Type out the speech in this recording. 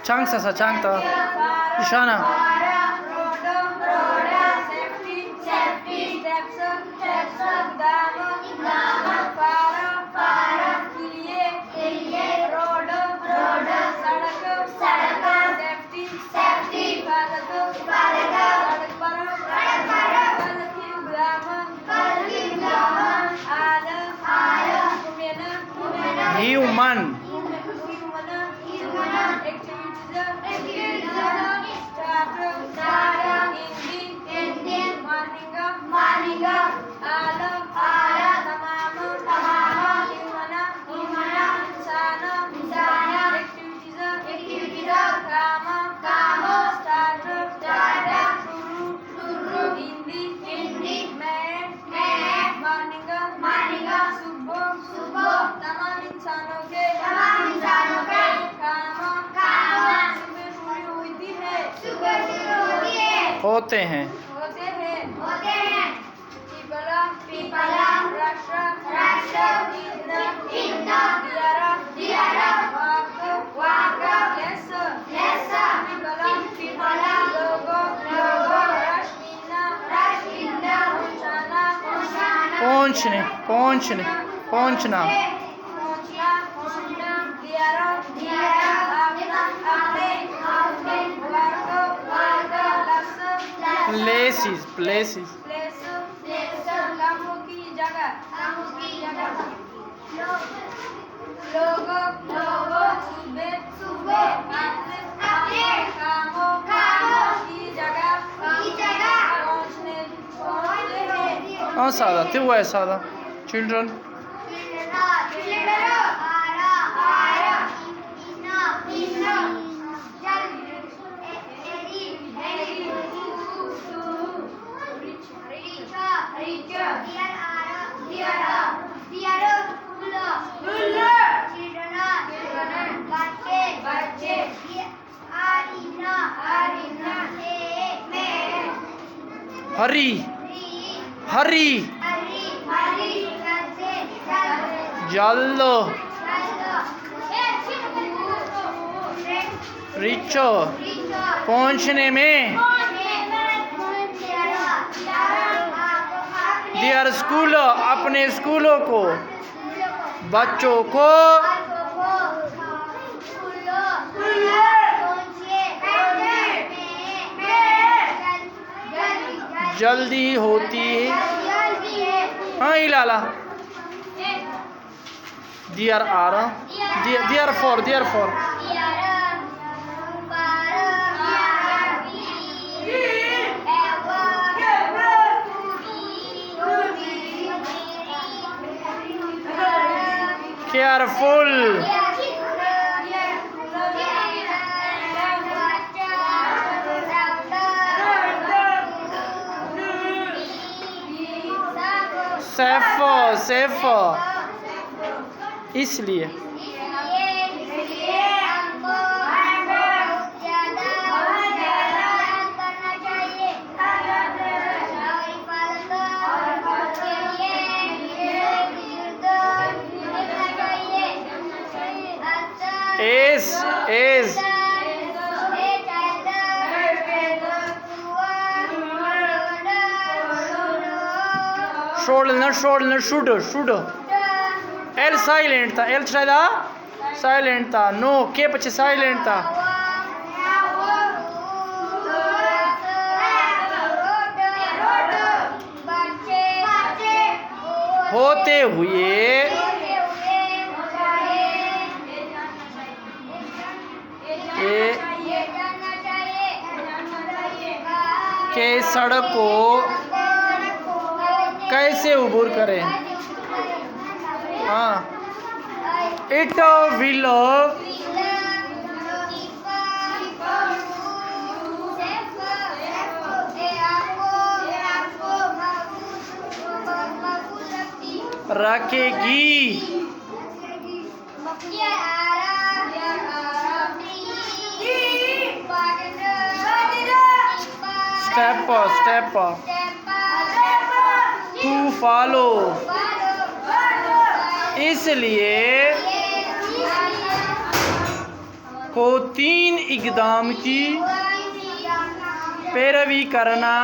Changsa changta. Ishana. Human. होते हैं पहुंचने पहुंचने पहुंचना places places हाँ सादा थे वो है सादा children हरी हरी जल्लो रिचो पहुंचने में दियर स्कूल अपने स्कूलों को बच्चों को जल्दी होती है हाँ इलाला there are there for careful safe इसलिए is should L silent था L था silent था no के पीछे silent था होते हुए के सड़क को कैसे उबूर करें हाँ इट विल रखेगी step to follow इसलिए को तीन इकदाम की पैरवी करना